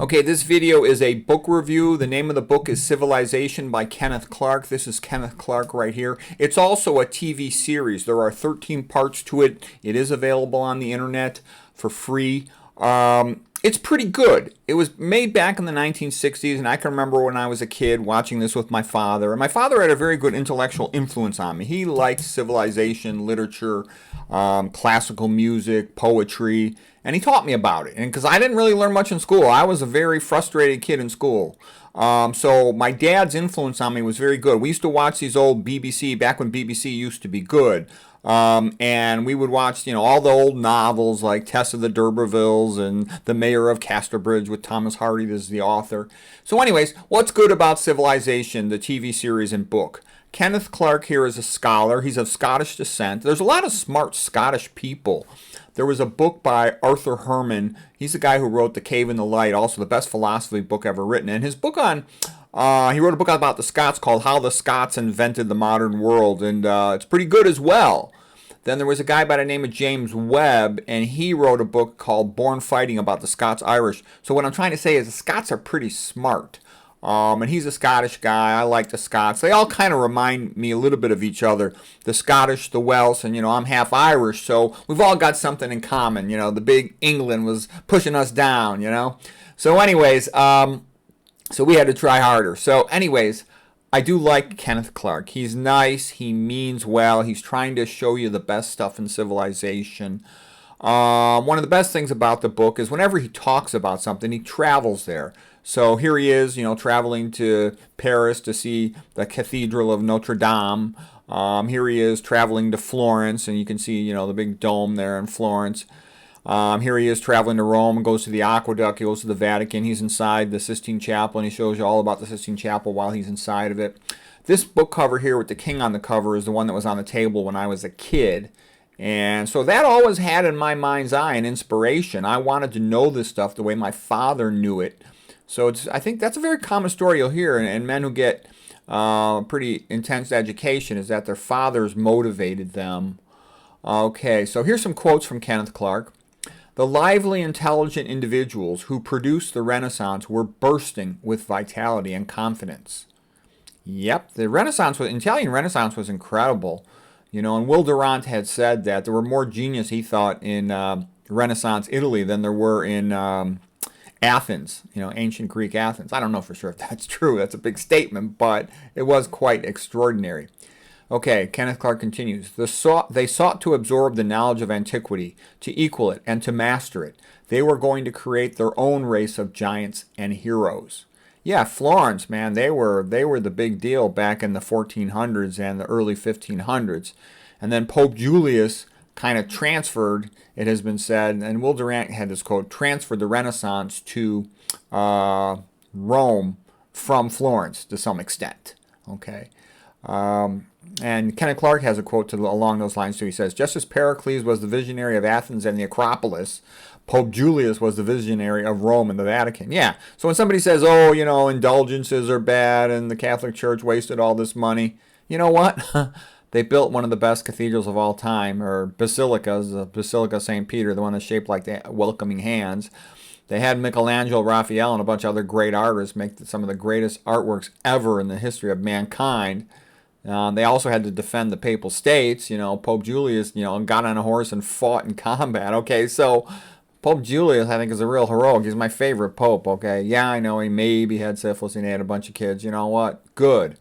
Okay, this video is a book review. The name of the book is Civilization by Kenneth Clark. This is Kenneth Clark right here. It's also a TV series. There are 13 parts to it. It is available on the internet for free. It's pretty good. It was made back in the 1960s, and I can remember when I was a kid watching this with my father. And my father had a very good intellectual influence on me. He liked civilization, literature, classical music, poetry, and he taught me about it. And because I didn't really learn much in school, I was a very frustrated kid in school. So my dad's influence on me was very good. We used to watch these old BBC, back when BBC used to be good. And we would watch, all the old novels like Tess of the D'Urbervilles and The Mayor of Casterbridge with Thomas Hardy as the author. So anyways, what's good about Civilization, the TV series and book? Kenneth Clark here is a scholar. He's of Scottish descent. There's a lot of smart Scottish people. There was a book by Arthur Herman. He's the guy who wrote The Cave in the Light, also the best philosophy book ever written. And his book he wrote a book about the Scots called How the Scots Invented the Modern World, and it's pretty good as well. Then there was a guy by the name of James Webb, and he wrote a book called Born Fighting about the Scots-Irish. So what I'm trying to say is the Scots are pretty smart. And he's a Scottish guy. I like the Scots. They all kind of remind me a little bit of each other. The Scottish, the Welsh, and I'm half Irish, so we've all got something in common. The big England was pushing us down, So anyways, so we had to try harder. So anyways, I do like Kenneth Clark. He's nice. He means well. He's trying to show you the best stuff in civilization. One of the best things about the book is whenever he talks about something, he travels there. So here he is, traveling to Paris to see the Cathedral of Notre Dame. Here he is traveling to Florence, and you can see, the big dome there in Florence. Here he is traveling to Rome, goes to the aqueduct, he goes to the Vatican. He's inside the Sistine Chapel, and he shows you all about the Sistine Chapel while he's inside of it. This book cover here with the king on the cover is the one that was on the table when I was a kid. And so that always had in my mind's eye an inspiration. I wanted to know this stuff the way my father knew it. So I think that's a very common story you'll hear, and men who get pretty intense education is that their fathers motivated them. Okay, so here's some quotes from Kenneth Clark. The lively, intelligent individuals who produced the Renaissance were bursting with vitality and confidence. Yep, the Italian Renaissance was incredible. And Will Durant had said that there were more genius, he thought, in Renaissance Italy than there were in Athens, ancient Greek Athens. I don't know for sure if that's true. That's a big statement, but it was quite extraordinary. Okay, Kenneth Clark continues. They sought to absorb the knowledge of antiquity, to equal it, and to master it. They were going to create their own race of giants and heroes. Yeah, Florence, man, they were the big deal back in the 1400s and the early 1500s. And then Pope Julius kind of transferred, it has been said, and Will Durant had this quote, transferred the Renaissance to Rome from Florence to some extent. Okay. And Kenneth Clark has a quote along those lines too. He says, just as Pericles was the visionary of Athens and the Acropolis, Pope Julius was the visionary of Rome and the Vatican. Yeah, so when somebody says, indulgences are bad and the Catholic Church wasted all this money, you know what? They built one of the best cathedrals of all time, or basilicas, the Basilica of St. Peter, the one that's shaped like the welcoming hands. They had Michelangelo, Raphael, and a bunch of other great artists make some of the greatest artworks ever in the history of mankind. They also had to defend the Papal States. Pope Julius, got on a horse and fought in combat. Okay, so Pope Julius, I think, is a real heroic. He's my favorite pope, okay? Yeah, I know he maybe had syphilis and he had a bunch of kids. You know what? Good.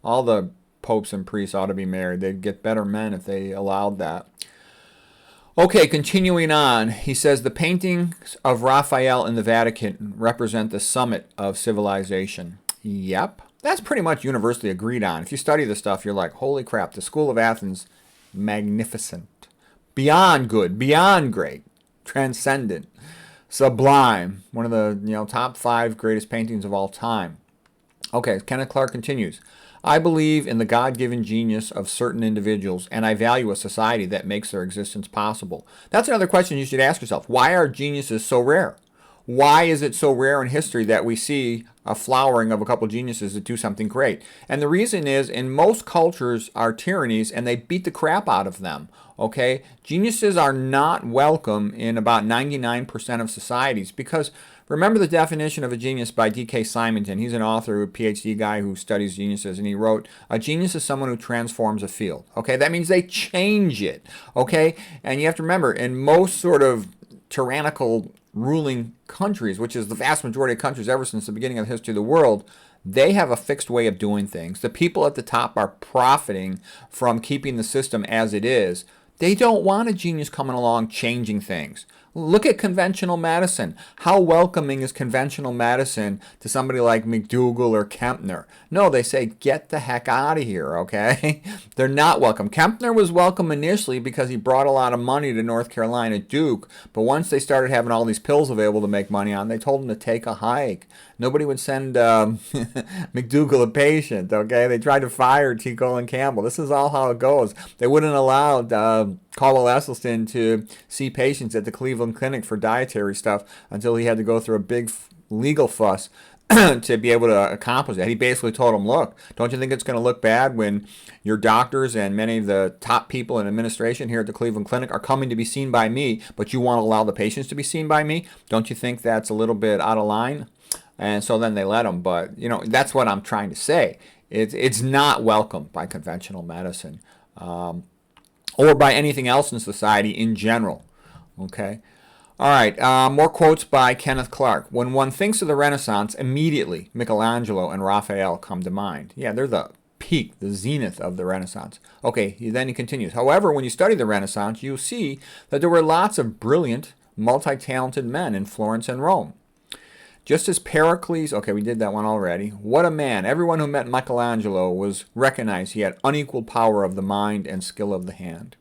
All the popes and priests ought to be married. They'd get better men if they allowed that. Okay, continuing on, he says the paintings of Raphael in the Vatican represent the summit of civilization. Yep, that's pretty much universally agreed on. If you study this stuff, you're like, holy crap, the School of Athens, magnificent, beyond good, beyond great, transcendent, sublime, one of the top 5 greatest paintings of all time. Okay, Kenneth Clark continues. I believe in the God-given genius of certain individuals, and I value a society that makes their existence possible. That's another question you should ask yourself. Why are geniuses so rare? Why is it so rare in history that we see a flowering of a couple geniuses that do something great? And the reason is, in most cultures are tyrannies, and they beat the crap out of them. Okay? Geniuses are not welcome in about 99% of societies because Remember the definition of a genius by D.K. Simonton. He's an author, a PhD guy who studies geniuses, and he wrote, a genius is someone who transforms a field. Okay, that means they change it. Okay, and you have to remember, in most sort of tyrannical ruling countries, which is the vast majority of countries ever since the beginning of the history of the world, they have a fixed way of doing things. The people at the top are profiting from keeping the system as it is. They don't want a genius coming along changing things. Look at conventional medicine. How welcoming is conventional medicine to somebody like McDougall or Kempner? No, they say, get the heck out of here, okay? They're not welcome. Kempner was welcome initially because he brought a lot of money to North Carolina Duke, but once they started having all these pills available to make money on, they told him to take a hike. Nobody would send McDougall a patient, okay? They tried to fire T. Colin Campbell. This is all how it goes. They wouldn't allow Caldwell Esselstyn to see patients at the Cleveland Clinic for dietary stuff until he had to go through a big legal fuss to be able to accomplish that. He basically told him, look, don't you think it's going to look bad when your doctors and many of the top people in administration here at the Cleveland Clinic are coming to be seen by me, but you want to allow the patients to be seen by me? Don't you think that's a little bit out of line? And so then they let him. But, you know, that's what I'm trying to say. It's not welcomed by conventional medicine or by anything else in society in general. Okay? All right, more quotes by Kenneth Clark. When one thinks of the Renaissance, immediately Michelangelo and Raphael come to mind. Yeah, they're the peak, the zenith of the Renaissance. Okay, then he continues. However, when you study the Renaissance, you'll see that there were lots of brilliant, multi-talented men in Florence and Rome. Just as Pericles, okay, we did that one already. What a man. Everyone who met Michelangelo was recognized he had unequaled power of the mind and skill of the hand.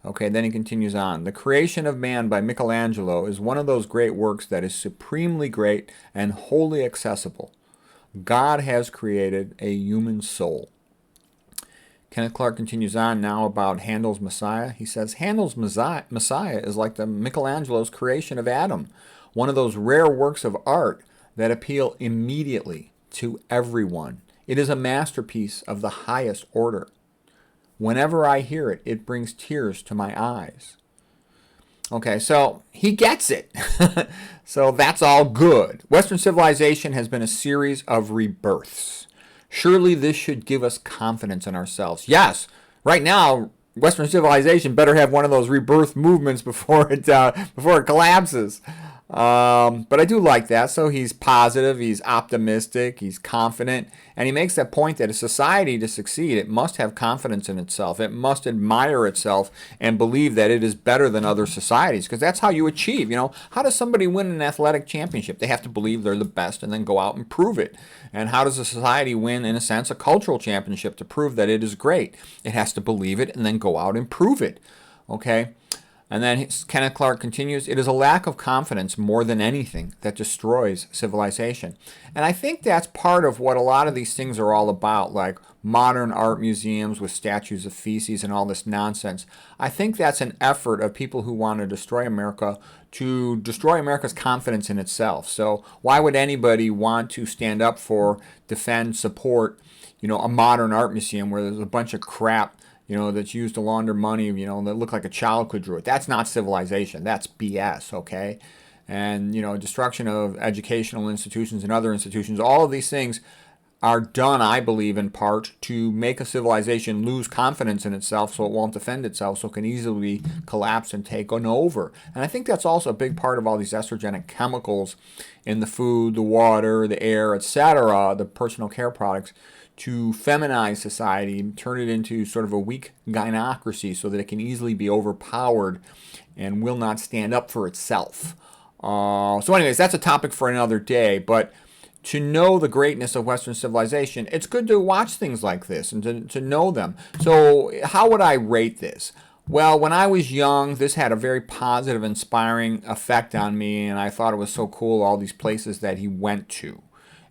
Okay, then he continues on. The creation of man by Michelangelo is one of those great works that is supremely great and wholly accessible. God has created a human soul. Kenneth Clark continues on now about Handel's Messiah. He says, Handel's Messiah is like the Michelangelo's creation of Adam, one of those rare works of art that appeal immediately to everyone. It is a masterpiece of the highest order. Whenever I hear it, it brings tears to my eyes. Okay, so he gets it. So that's all good. Western civilization has been a series of rebirths. Surely this should give us confidence in ourselves. Yes, right now, Western civilization better have one of those rebirth movements before it collapses. But I do like that. So he's positive, he's optimistic, he's confident, and he makes that point that a society to succeed, it must have confidence in itself. It must admire itself and believe that it is better than other societies, because that's how you achieve. You know, how does somebody win an athletic championship? They have to believe they're the best and then go out and prove it. And how does a society win, in a sense, a cultural championship to prove that it is great? It has to believe it and then go out and prove it. Okay? And then Kenneth Clark continues, it is a lack of confidence more than anything that destroys civilization. And I think that's part of what a lot of these things are all about, like modern art museums with statues of feces and all this nonsense. I think that's an effort of people who want to destroy America to destroy America's confidence in itself. So why would anybody want to stand up for, defend, support, a modern art museum where there's a bunch of crap that's used to launder money, that look like a child could draw it? That's not civilization. That's BS, okay? And, destruction of educational institutions and other institutions, all of these things are done, I believe, in part to make a civilization lose confidence in itself so it won't defend itself, so it can easily collapse and take on over. And I think that's also a big part of all these estrogenic chemicals in the food, the water, the air, etc., the personal care products, to feminize society, turn it into sort of a weak gynocracy so that it can easily be overpowered and will not stand up for itself. So anyways, that's a topic for another day, but to know the greatness of Western civilization, it's good to watch things like this and to know them. So how would I rate this? Well, when I was young, this had a very positive, inspiring effect on me, and I thought it was so cool, all these places that he went to.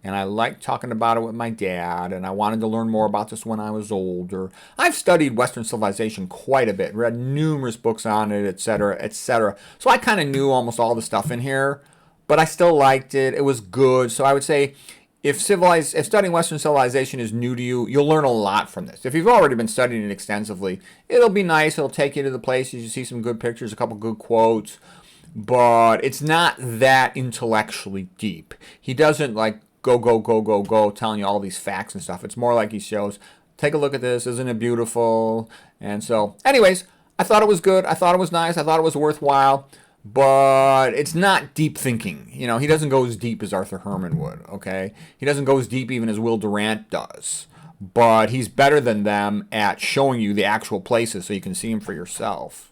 And I liked talking about it with my dad, and I wanted to learn more about this when I was older. I've studied Western civilization quite a bit, read numerous books on it, etc., etc. So I kind of knew almost all the stuff in here, but I still liked it. It was good. So I would say if studying Western civilization is new to you, you'll learn a lot from this. If you've already been studying it extensively, it'll be nice. It'll take you to the places. You see some good pictures, a couple good quotes. but it's not that intellectually deep. He doesn't like go telling you all these facts and stuff. It's more like he shows, take a look at this, isn't it beautiful? And so, anyways, I thought it was good. I thought it was nice. I thought it was worthwhile. But it's not deep thinking. You know, he doesn't go as deep as Arthur Herman would, okay? He doesn't go as deep even as Will Durant does. But he's better than them at showing you the actual places so you can see them for yourself.